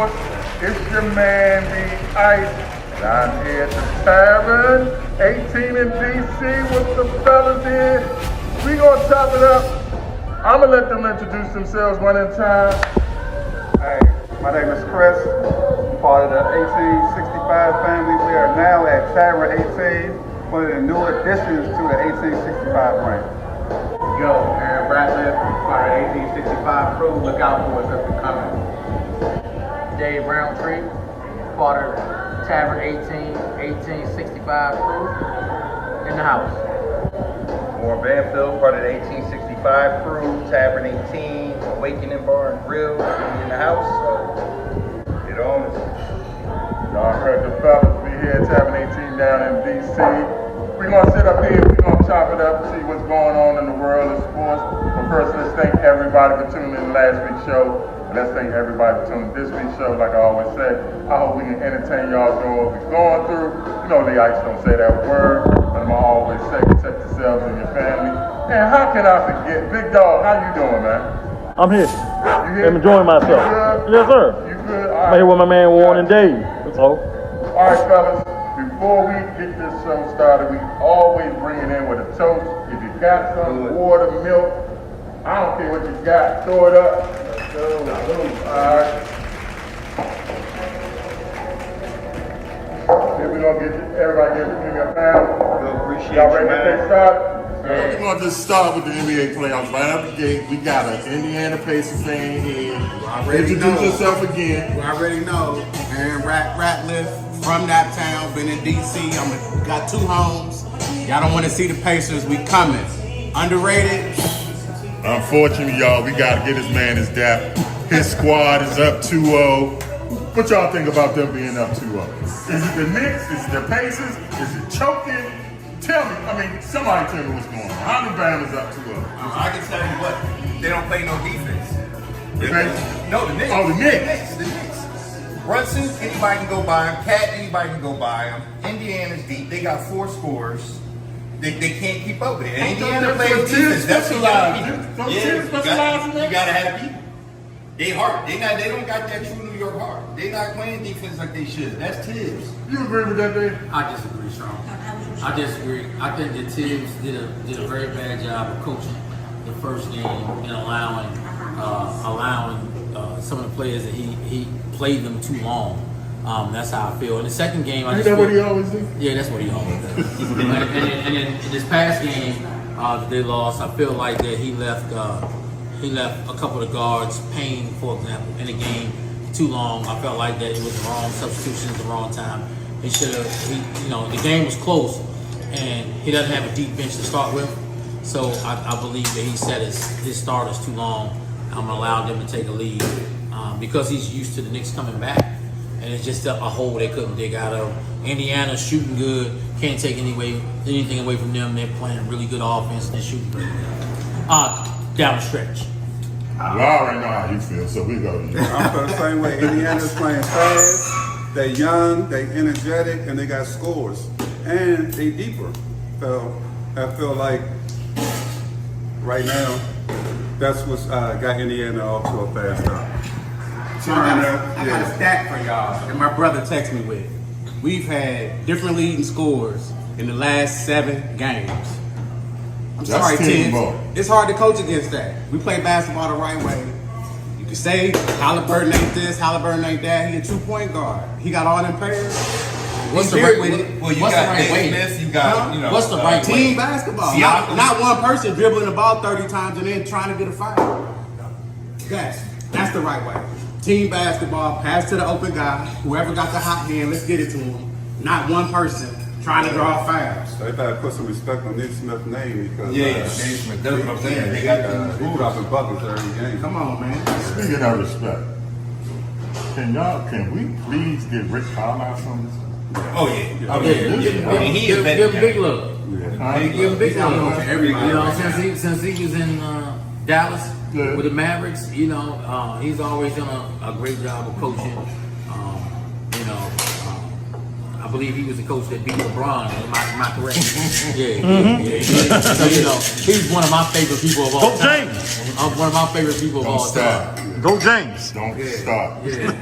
sports. It's your man, the Ice. And I'm here at the Tavern, 18 in DC with the fellas here. We gonna chop it up. I'm gonna let them introduce themselves one at a time. Hey, my name is Chris, part of the 1865 family. We are now at Tavern 18, one of the new additions to the 1865 brand. Yo, Aaron Bradley, part of 1865 crew. Look out for us if we're coming. Dave Roundtree, part of Tavern 1865 crew, in the house. Warren Banfield, part of the 1865 crew, Tavern 18, Awakening Bar and Grill, in the house. So, get on it. Y'all heard the fellas. We here at Tavern 18 down in DC. We're gonna sit up here, we're gonna chop it up, see what's going on in the world of sports. But first, let's thank everybody for tuning in last week's show. And let's thank everybody for tuning in this week's show. Like I always say, I hope we can entertain y'all doing what we're going through. You know the Ice don't say that word, but I'm always say protect yourselves and your family. And how can I forget? Big Dog, how you doing, man? I'm here. You here? I'm enjoying myself. You good? Yes, sir. You good? All I'm right. here with my man Warren and Dave. That's all. All right, fellas. Before we get this show started, we always bring it in with a toast. If you got some water, milk, I don't care what you got, throw it up. Let's go. All right. Then we're gonna get everybody give me a pound. We appreciate Y'all you, ready to man. get started? We're gonna just start with the NBA playoffs right out the gate. We got an Indiana Pacers fan here. Introduce yourself again. You already know, Aaron Ratliff from that town, been in DC. Got 2 homes. Y'all don't want to see the Pacers, we coming. Underrated? Unfortunately, y'all, we gotta get this man his dap. His squad is up 2-0. What y'all think about them being up 2-0? Is it the Knicks? Is it the Pacers? Is it choking? Tell me, somebody tell me what's going on. How the Bama's up 2-0? I can tell you what, they don't play no defense. The Pacers? No, the Knicks. Oh, the Knicks. The Knicks. Brunson, anybody can go by him. Cat, anybody can go by him. Indiana's deep. They got 4 scores. They can't keep up with it. And Indiana plays defense. That's what Don't Tibbs specialize in that? you gotta have people. They hard. They don't got that true New York heart. They not playing defense like they should. That's Tibbs. You agree with that, Dave? I disagree, Sean. I disagree. I think that Tibbs did a very bad job of coaching the first game and allowing some of the players that he played them too long. That's how I feel. In the second game, Ain't that what he always do? Yeah, that's what he always does. and then in this past game that they lost, I feel like that he left a couple of guards, Payne, for example, in the game too long. I felt like that it was the wrong substitution at the wrong time. He should have. The game was close, and he doesn't have a deep bench to start with. So I believe that he set his starters too long. I'm gonna allow them to take a lead because he's used to the Knicks coming back. And it's just a hole they couldn't dig out of. Indiana's shooting good. Can't take anything away from them. They're playing really good offense and they're shooting really good. Down the stretch. Well, I already know how you feel, so we go to you. I feel the same way. Indiana's playing fast, they young, they energetic, and they got scores. And they deeper. So I feel like right now, that's what's got Indiana off to a fast start. I got a stat for y'all that my brother texted me with. We've had different leading scores in the last 7 games. I'm That's sorry, Tibbs. ball. It's hard to coach against that. We play basketball the right way. You can say Halliburton ain't this, Halliburton ain't that. He a 2-point guard. He got all them players. What's the He's right here with it. Well, you What's got the right Dave way? Smith, you got, What's the right way? Team basketball. Not one person dribbling the ball 30 times and then trying to get a foul. That's the right way. Team basketball, pass to the open guy. Whoever got the hot hand, let's get it to him. Not one person trying to draw fouls. They better put some respect on Nick Smith's name because Dave Smith. That's what I'm saying. They got he dropping buckets every game. Come on, man. Speaking of respect, can we please get Rick Carlisle from this? Oh yeah. I mean, he give is him big love. Give Give him big love. Everybody. Since he was in Dallas Yeah. with the Mavericks, he's always done a great job of coaching. I believe he was the coach that beat LeBron. Am I correct? Yeah. So, you know, he's one of my favorite people of all Go time. James. One of my favorite people of Don't all stop. time. Go James. Don't stop. Yeah.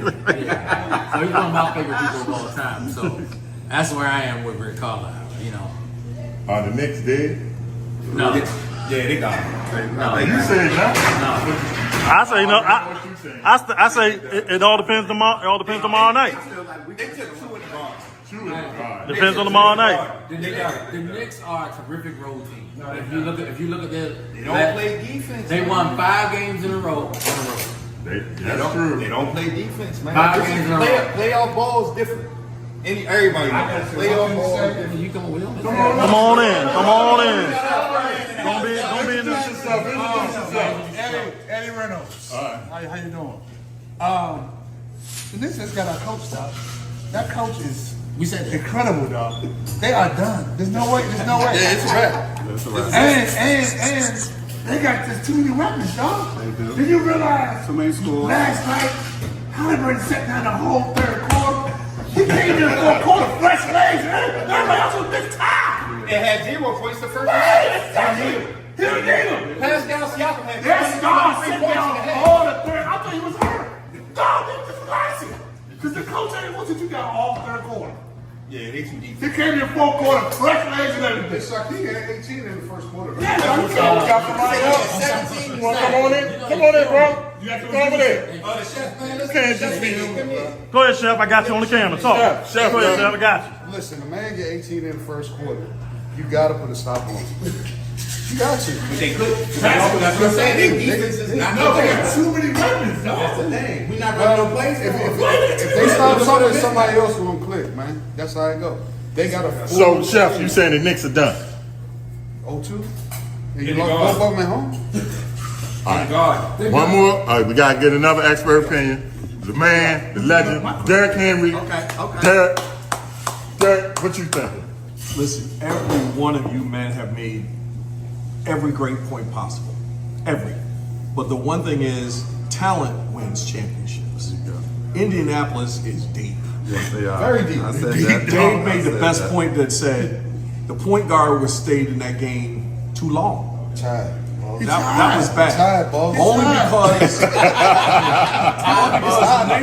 So he's one of my favorite people of all time. So that's where I am with Rick Carlisle. You know. Are the Knicks dead? No. Yeah, they got it. No. You said no. No. I say no. I say it all depends tomorrow. It all depends tomorrow night. They took two in the guard. Two is God. Depends on tomorrow night. The Knicks are a terrific road team. If you look at their, They don't play defense. they won 5 games in a row. That's true. They don't play defense, man. 5 games in a row. Playoff ball is different. Everybody knows that. Playoff ball is different. You come on, Come on in. Come on in. Don't be in this. Eddie Reynolds. How you doing? The Knicks just got our coach, dog. That coach is We said that. incredible, dog. They are done. There's no way. Yeah, it's a wrap. And they got just too many weapons, dog. They do. Did you realize Too many scores. last night Halliburton sat down the whole third quarter? He came in the fourth quarter, fresh legs, man. Everybody else was big time. It had 0 points the first Hey, half. he was him. Pascal Siakam had Yes, 23 God points sat in the down half. all the third. I thought he was hurt. Dog, they just relaxing. Because the coach ain't what you got all third quarter. Yeah, they too deep. He came in the fourth quarter, fresh legs and everything. Shaquille had 18 in the first quarter. Yeah, dog, you got somebody else. You want to come on in? Come on in, bro. You got to come over there. The chef, man, You listen. can't just be here. Go ahead, Chef. I got you on the camera. Talk. Chef, Go ahead, bro. Chef. I got you. Listen, the man get 18 in the first quarter. You gotta put a stop on him. You got to. But they could. That's what I'm saying. Their defense is not No, they good. got too many weapons, That's dog. the thing. We're not running no plays. If they stop something, somebody else gonna click, man. That's how it go. They got a full So, Chef, you saying the Knicks are done? 0-2. And you lost both of them at home. One more. All right, we got to get another expert opinion. The man, the legend, Derrick Henry. Okay. Derrick, what you thinking? Listen, every one of you men have made every great point possible. Every. But the one thing is, talent wins championships. Indianapolis is deep. Yes, they are. Very deep. I said Dave that. made the best point that said the point guard was stayed in that game too long. Tired. That was bad. Tired, boss. Only because He's the tired.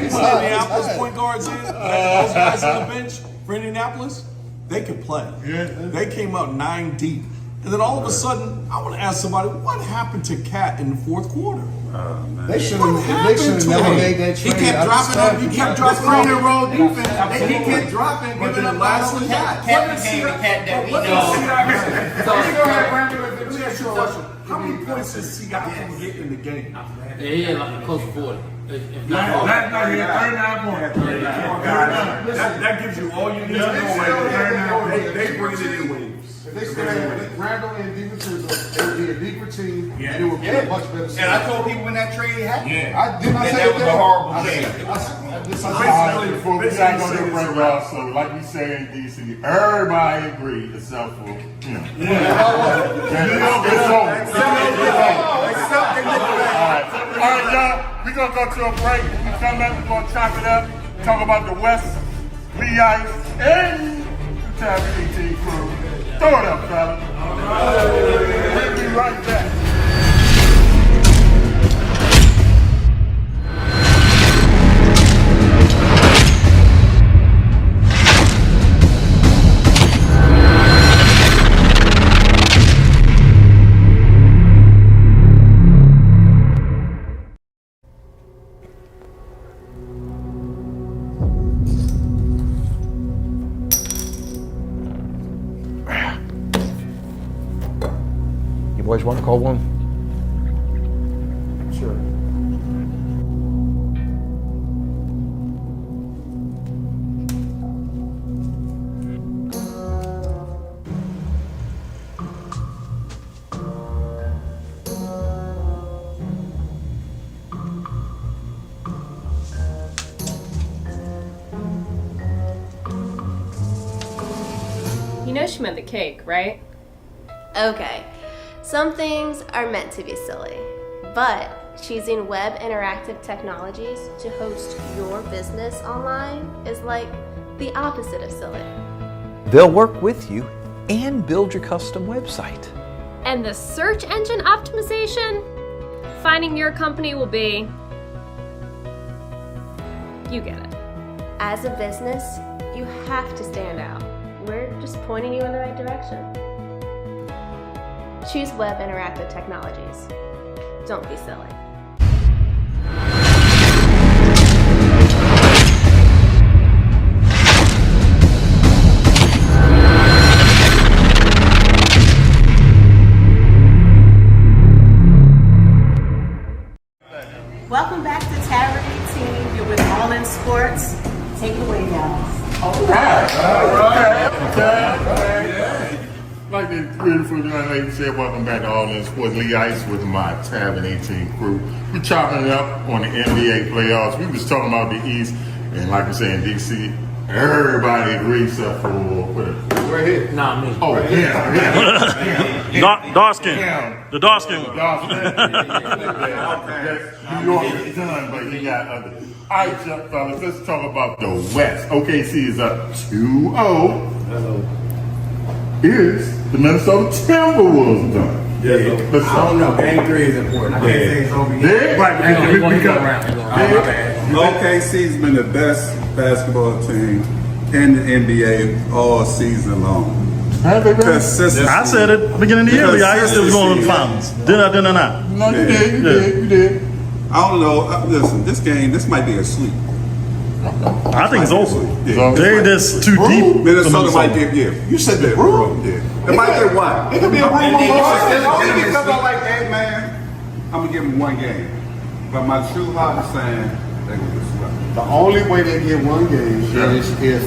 Indianapolis point guards in, those guys on the bench for Indianapolis, they could play. They came out 9 deep. And then all of a sudden, I want to ask somebody, what happened to Cat in the fourth quarter? They should What have. They should happened have to never him? made that He trade. kept dropping up. He kept dropping on the road defense. Absolutely. He kept dropping, But giving then up last last week, shot. Cat became the cat that we know. Let me ask you a question. How many points has Siakam get in the game? Yeah, he had like close to 40. If not Last night he had 39 points. That gives you all you need to know. They bring it in waves. If they still had Randall and DiVincenzo, it would be a deeper team, and it would be a much better And season. I told people when that trade happened. I did not that say that was a horrible trade. All right, before we got to go to break, y'all. So, like we say in DC, everybody agreed except for, you know. It's over. All right, y'all. We're going to go to a break. When we come back, we're going to chop it up, talk about the West, Lee Ice, and the Tavern 18 crew. Throw it up, fella. We'll be right back. You boys want a cold one? Sure. You know she meant the cake, right? Okay, some things are meant to be silly, but choosing web interactive technologies to host your business online is like the opposite of silly. They'll work with you and build your custom website. And the search engine optimization? Finding your company will be... You get it. As a business, you have to stand out. We're just pointing you in the right direction. Choose Web Interactive Technologies. Don't be silly. Welcome back to Tavern 18. You're with All In Sports. Take it away, guys. All right. Like the beautiful young lady said, welcome back to All In Sports. Lee Ice with my Tavern 18 crew. We're chopping it up on the NBA playoffs. We was talking about the East, and like I said, in DC, everybody agrees except for Right here. Nah, me. Oh, right yeah. Dark skin. The dark skin one. New York is done, but you got other. All right, fellas, let's talk about the West. OKC is up 2-0. Hello. Is the Minnesota Timberwolves done? I don't know. Game 3 is important. I can't say it's over yet. OKC's been the best basketball team in the NBA all season long. Consistency. I said it at the beginning of the year. I said it was going to the finals. Did I not? No, you did. I don't know. Listen, this might be a sweep. I think it's over. Yeah. They're just too deep. Minnesota might get, you said that, bro. Yeah. It might get one. It could be a room on It comes out like that, man. I'm going to give them one game. But my true heart is saying they're going to get swept. The only way they get one game is if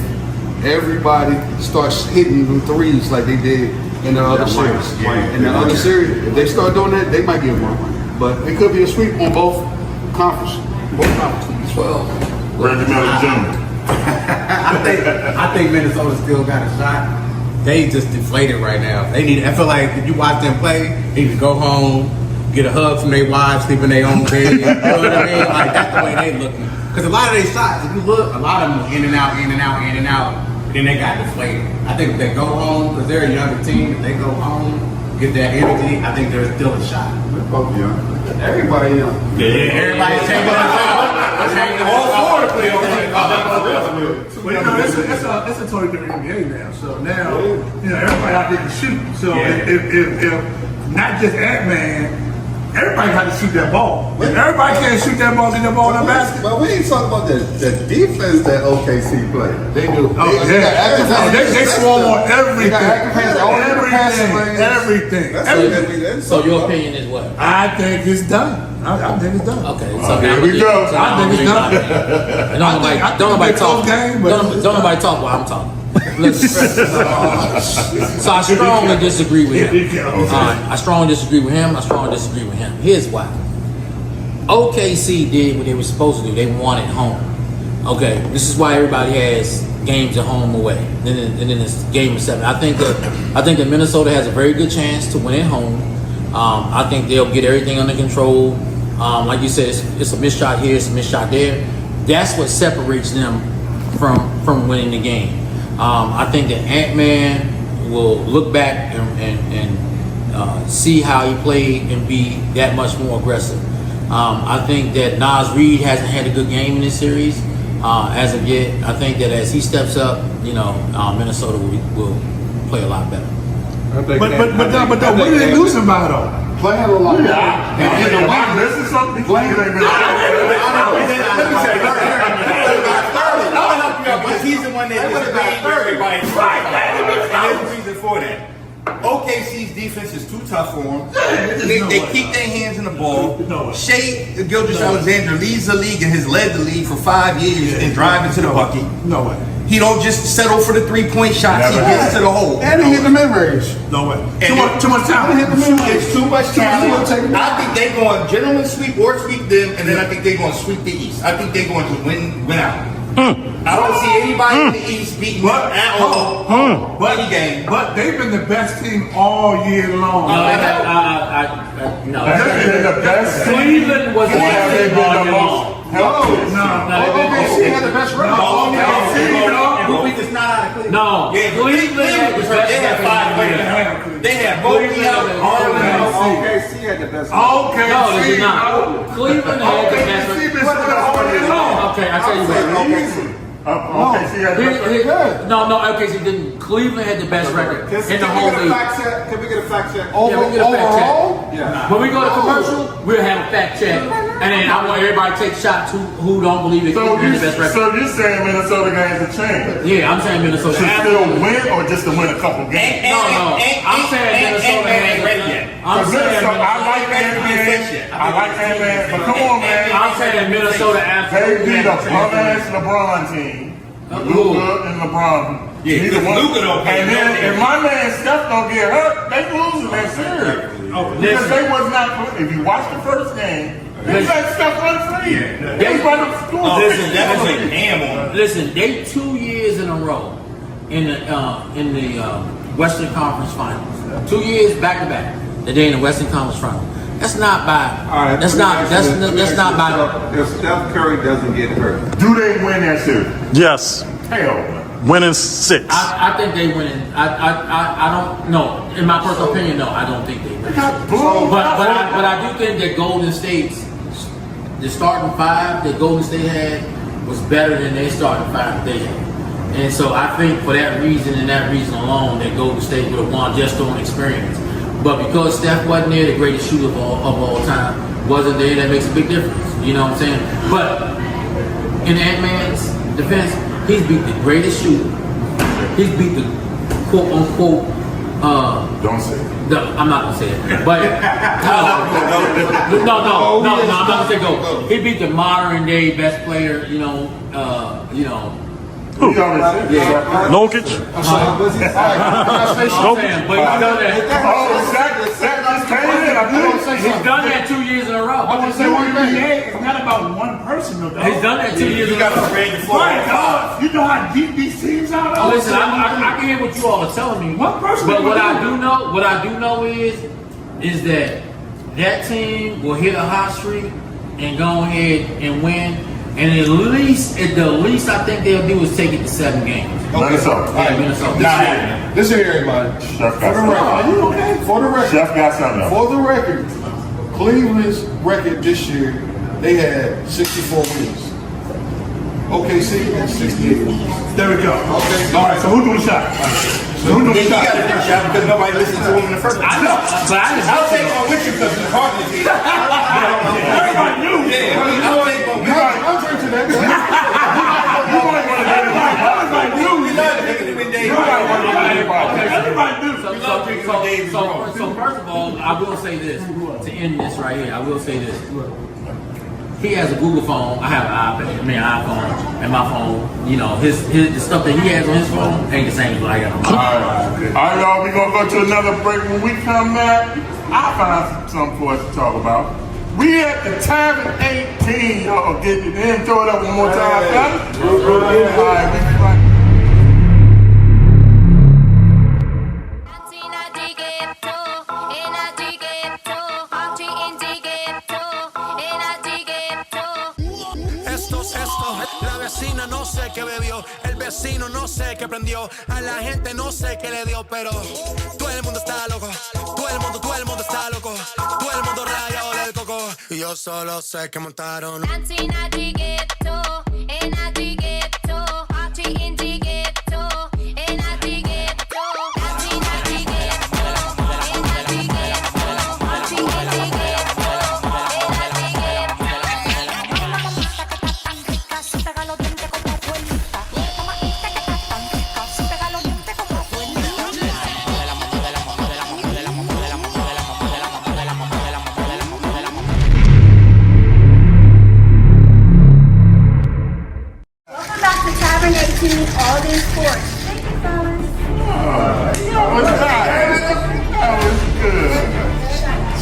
everybody starts hitting them threes like they did in the other series. In the other series, if they start doing that, they might get one. But it could be a sweep on both conferences. Both conferences. 12. Reggie Miller Jr. I think Minnesota still got a shot. They just deflated right now. They need. I feel like if you watch them play, they need to go home, get a hug from their wives, sleep in their own bed. You know what I mean? Like that's the way they looking. Because a lot of their shots, if you look, a lot of them were in and out, in and out, in and out. And then they got deflated. I think if they go home, because they're a younger team, if they go home, get that energy, I think there's still a shot. Everybody young. Yeah, everybody's changing all four to play on It's a totally different NBA now. So now, everybody out there can shoot. So if not just Ant-Man, everybody got to shoot that ball. If everybody can't shoot that ball, get that ball in the basket. But we ain't talking about the defense that OKC play. They do. They swarm on everything. Everything. So your opinion is what? I think it's done. I think it's done. Okay, so Here we go. I think it's done. Don't nobody talk. Don't nobody talk while I'm talking. So I strongly disagree with him. I strongly disagree with him. Here's why. OKC did what they were supposed to do. They won at home. Okay, this is why everybody has games at home away. And then it's game of 7. I think that Minnesota has a very good chance to win at home. I think they'll get everything under control. Like you said, it's a missed shot here, it's a missed shot there. That's what separates them from winning the game. I think that Ant-Man will look back and see how he played and be that much more aggressive. I think that Nas Reed hasn't had a good game in this series as of yet. I think that as he steps up, Minnesota will play a lot better. But what did they do somebody though? Playing a lot. This is something. He's the one that is everybody. Right. And there's a reason for that. OKC's defense is too tough for them. They keep their hands in the ball. Shea Gilgeous-Alexander leads the league and has led the league for 5 years in driving to the bucket. No way. He don't just settle for the 3-point shots. He gets to the hole. And he hit the mid-range. No way. Too much time. It's too much time. I think they're going to gentlemen sweep or sweep them, and then I think they're going to sweep the East. I think they're going to win out. I don't see anybody in the East beating them at all. Any game. But they've been the best team all year long. No. They're the best. Cleveland was the best team all year long. OKC had the best record. We No. Yeah, Cleveland was hurt. They had 5 players. They had Bogey out, OKC had the best. Okay, No, they did not. Cleveland had the best record. Okay, I tell you what. OKC had the best record. No, OKC didn't. Cleveland had the best record in the whole league. Can we get a fact check? Yeah, we get a fact check. Yeah. When we go to commercial, we'll have a fact check, and then I want everybody to take shots who don't believe that Cleveland had the best record. So you're saying Minnesota games have changed? Yeah, I'm saying Minnesota. To still win or just to win a couple games? No. I'm saying Minnesota has ready yet. I'm saying I like Ant-Man. I like Ant-Man, but come on, man. I'm saying Minnesota They beat a bum-ass LeBron team. Luka and LeBron. Yeah, Neither one. Luka don't play. And then if my man Steph don't get hurt, they losing that series. Because they was not. If you watch the first game, they let Steph run free. They run the score. Listen, that was like ham on. Listen, they 2 years in a row in the Western Conference Finals. 2 years back to back that they in the Western Conference Finals. That's not by. That's not by. If Steph Curry doesn't get hurt, Do they win that series? Yes. Hell. Winning 6. I think they win. I don't know. In my personal opinion, no, I don't think they win. But I do think that Golden State's the starting 5 that Golden State had was better than their starting 5 that they had. And so I think for that reason and that reason alone that Golden State would have won just on experience. But because Steph wasn't there, the greatest shooter of all time wasn't there, that makes a big difference. You know what I'm saying? But in Ant-Man's defense, he's beat the greatest shooter. He's beat the quote unquote. Don't say it. I'm not gonna say it, but no, I'm not gonna say go. He beat the modern day best player. Nokic. I'm saying, but he's done that. He's done that 2 years in a row. I want to say one thing. It's not about one person, though. He's done that 2 years in a row. My God, you know how deep these teams are. Listen, I can hear what you all are telling me. One person. But what I do know is that team will hit a hot streak and go ahead and win. And at the least I think they'll do is take it to 7 games. Minnesota. Yeah, Minnesota. Listen here, everybody. Chef got something. Are you okay? For the record. Chef got something. For the record, Cleveland's record this year, they had 64 wins. OKC had 68 wins. There we go. Okay. All right, so who doing the shot? So who doing the shot? He got a good shot because nobody listened to him in the first place. I know, but I'll take one with you because it's hard to see. Everybody knew. Yeah, I'll take one with you. I'm drinking that. Everybody knew. We love the nigga to win days. Everybody knew. So first of all, I will say this to end this right here. I will say this. He has a Google phone. I have an iPhone, and my phone. You know, his the stuff that he has on his phone ain't the same as what I got on mine. All right, y'all. We gonna go to another break. When we come back, I'll find something for us to talk about. We at the Tavern 18, y'all. Get it in. Throw it up one more time, fellas. All right, we be right. La vecina no sé qué bebió, el vecino no sé qué prendió, a la gente no sé qué le dio, pero todo el mundo está loco, todo el mundo está loco, todo el mundo rayado del coco, y yo solo sé que montaron.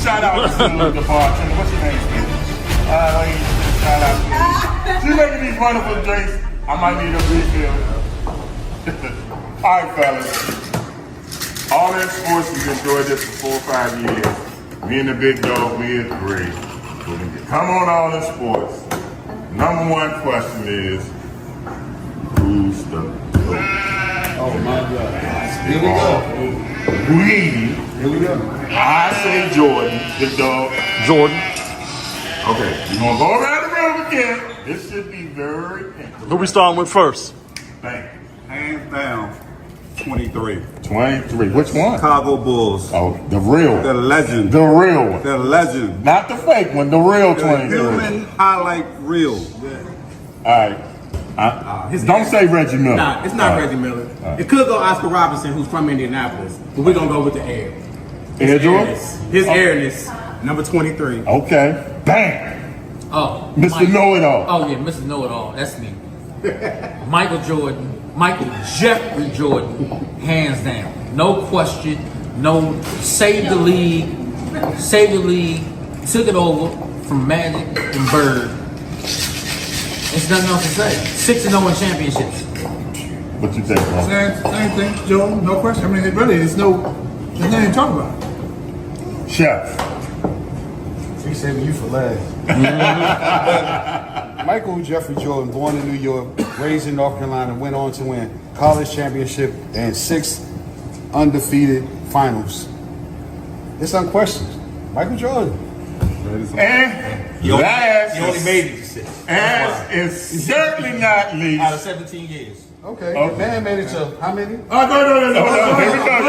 Shout out to the bartender. What's your name? Shout out to you. You making these wonderful drinks. I might need a refill. All right, fellas. All in sports, we've enjoyed this for 4 or 5 years. Me and the big dog, we agree. Come on, All in sports. Number one question is, who's the GOAT? Oh my God. Here we go. Greedy. Here we go. I say Jordan, the dog. Jordan. Okay, we're gonna go around the room again. This should be very interesting. Who we starting with first? Thank you. Hands down, 23. 23. Which one? Chicago Bulls. Oh, the real The one. legend. The real one. The legend. Not the fake one, the real The 23. human highlight reel. Alright. Don't say Reggie Miller. Nah, it's not All right. Reggie Miller. It could go Oscar Robinson, who's from Indianapolis, but we're gonna go with the air. Air Jordan? His airness, number 23. Okay. Bang. Oh, Mr. Know-It-All. Oh yeah, Mr. Know-It-All. That's me. Michael Jeffrey Jordan, hands down, no question, no. Saved the league, took it over from Magic and Bird. There's nothing else to say. 6-0 in championships. What you think, bro? Same thing, Joe. No question. I mean, there's nothing to talk about. Chef. We saving you for last. Michael Jeffrey Jordan, born in New York, raised in North Carolina, went on to win college championship and 6 undefeated finals. It's unquestioned. Michael Jordan. And He only made it to 6. Last is certainly not least. Out of 17 years. Okay. Man made it to how many? Here we go,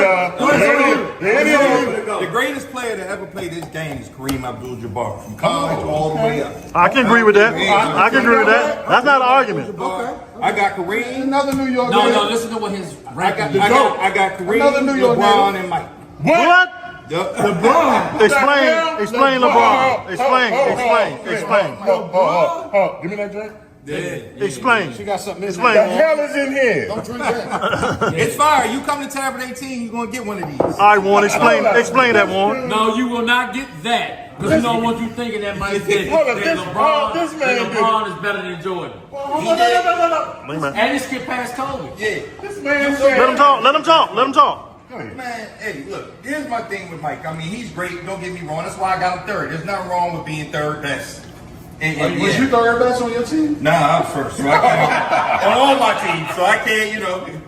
y'all. Here it is. The greatest player to ever play this game is Kareem Abdul-Jabbar. From college all the way up. I can agree with that. I can agree with that. That's not an argument. Okay. I got Kareem. Another New York. No, native. listen to what his I ranking got, is. I got Kareem, Another New York LeBron, native. and Mike. What? LeBron. Explain LeBron. Explain. Give me that drink. Explain. She got something in Explain. The hell is in here? Don't drink that. It's fire. You come to Tavern 18, you're going to get one of these. All right, Warren. Explain that, Warren. No, you will not get that. Because you don't want you thinking that Mike said Hold on, that this man LeBron is better than Jordan. No. And he skipped past Kobe. Yeah. This man said. Let him talk. Man, hey, look, here's my thing with Mike. I mean, he's great. Don't get me wrong. That's why I got him third. There's nothing wrong with being third best. And Was you third best on your team? Nah, I'm first. So I can't. On all my teams, so I can't,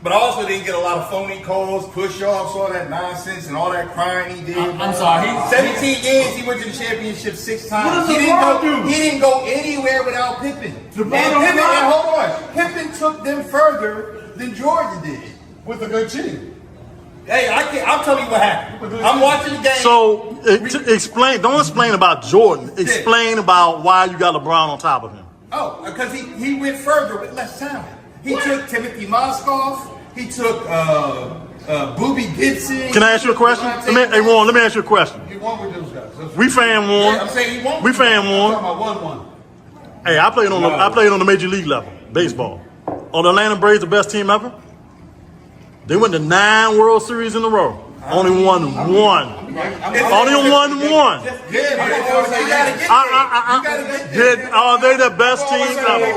But I also didn't get a lot of phony calls, push-offs, all that nonsense, and all that crying he did. I'm sorry. 17 games, he went to the championship 6 times. What does LeBron do? He didn't go anywhere without Pippen. LeBron Hold on. Pippen took them further than Jordan did. With a good team. Hey, I'll tell you what happened. I'm watching the game. So explain. Don't explain about Jordan. Explain about why you got LeBron on top of him. Oh, because he went further with less talent. He took Timothy Mozgov. He took Boobie Gibson. Can I ask you a question? Hey, Warren, let me ask you a question. He won with those guys. We fan Warren. Yeah, I'm saying he won. We fan Warren. I'm talking about 1-1. Hey, I played on the major league level, baseball. Are the Atlanta Braves the best team ever? They went to 9 World Series in a row. Only won one. Only won one. Yeah, but you gotta get there. Are they the best team ever?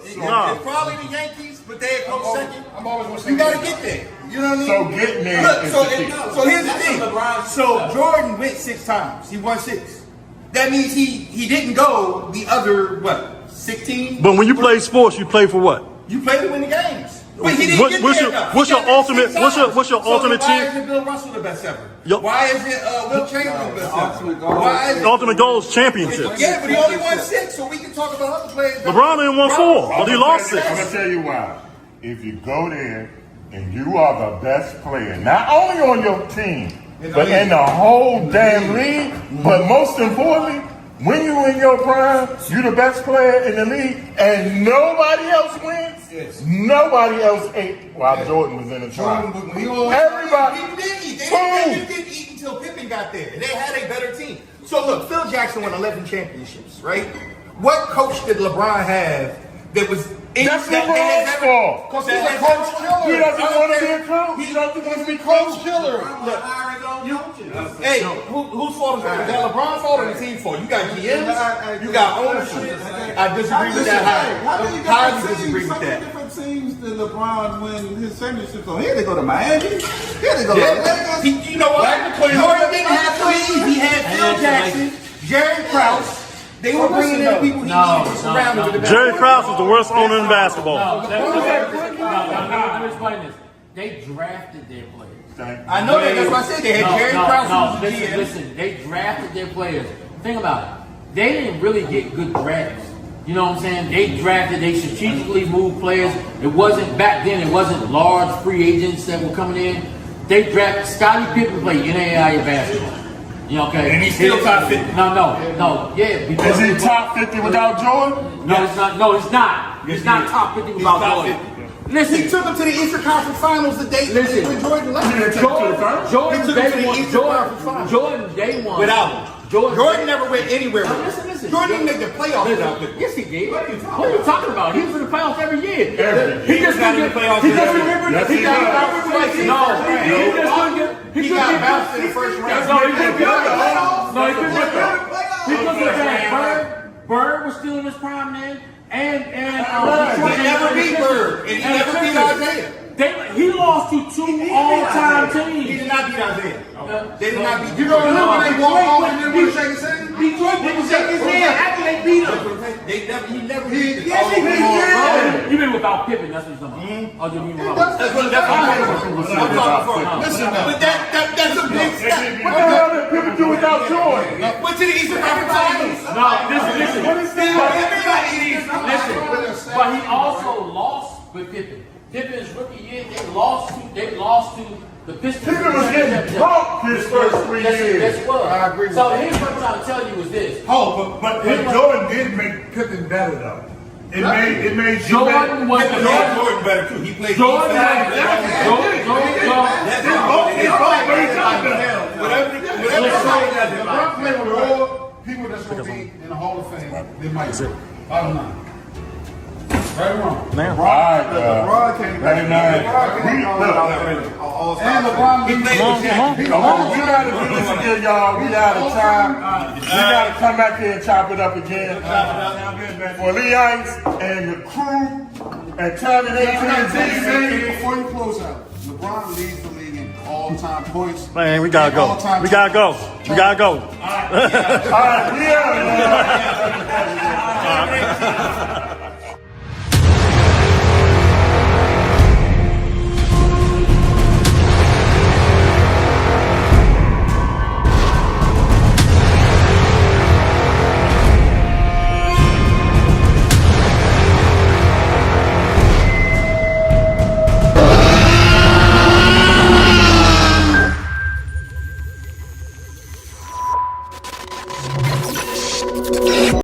It's probably the Yankees, but they come second. I'm always going to say you gotta get there. You know what I mean? So getting there Look, is so, the key. so here's the thing. So Jordan went 6 times. He won 6. That means he didn't go the other 16. But when you play sports, you play for what? You play to win the games. But he didn't get What's there your enough. what's He your got there ultimate 6 what's times. your ultimate Why team? isn't Bill Russell the best ever? Yup. Why isn't Will Chamberlain the best ever? Why is Ultimate goal is championship. Yeah, but he only won 6, so we can talk about other players. LeBron only won 4, but he lost 6. I'm gonna tell you why. If you go there and you are the best player, not only on your team, but in the whole damn league, but most importantly, when you in your prime, you the best player in the league, and nobody else wins. Yes. Nobody else ate while Jordan was in the prime. Everybody. People didn't eat. They didn't eat until Pippen got there. They had a better team. So look, Phil Jackson won 11 championships, right? What coach did LeBron have that was? That's LeBron's fault. Because he's a coach killer. He doesn't want to be a coach. He doesn't want to be coach killer. Hey, whose fault is that? Is that LeBron's fault or the team's fault? You got GMs, you got ownership. I disagree with that. How do you disagree with that? Different teams than LeBron win his championships on. Here they go to Miami. Here they go. You know what? Jordan didn't have 3. He had Phil Jackson, Jerry Krause, They were bringing in people he needed to surround him with the Jerry Krause was the worst owner in basketball. Let me explain this. They drafted their players. I know that. That's why I said they had Jerry Krause who was the GM. Listen, they drafted their players. Think about it. They didn't really get good drafts. You know what I'm saying? They strategically moved players. It wasn't back then. It wasn't large free agents that were coming in. They drafted Scottie Pippen played NAIA basketball. You know, okay? And he's still top 50. No. Yeah. Is he top 50 without Jordan? No, it's not. No, it's not. He's not top 50 without Jordan. Listen, he took him to the Eastern Conference Finals the day when Jordan left. Jordan day one. Without him. Jordan never went anywhere with him. Listen. Jordan didn't make the playoffs without him. Yes, he did. What are you talking about? He was in the playoffs every year. He just got in the playoffs. He got bounced in the first round. He couldn't get Bird was still in his prime then. And he never beat Bird. And he never beat Isaiah. He lost to two all-time teams. He did not beat Isaiah. They did not beat. You don't remember when they walked off and they were shaking his hand? Detroit didn't shake his hand after they beat him. He never beat him. Yes, he did. You mean without Pippen? That's what you're talking about. Oh, you mean without Pippen? Listen, but that's a big step. What the hell did Pippen do without Jordan? Went to the Eastern Conference Finals. No, listen. What is that? Listen, but he also lost with Pippen. Pippen's rookie year, they lost to the Pistons. Pippen was getting pumped his first 3 years. That's what. I agree with that. Here's what I'm trying to tell you is this. But Jordan did make Pippen better though. It made Jordan was the best. Jordan better too. He played Jordan LeBron played with more people that's going to be in the Hall of Fame than Mike. Bottom line. Right or wrong? LeBron came back. And LeBron we gotta do this again, y'all. We out of time. We gotta come back here and chop it up again. For Lee Ice and the crew and Tavern 18. Before you close out, LeBron leads the league in all-time points. Man, we gotta go. We gotta go. All right, yeah.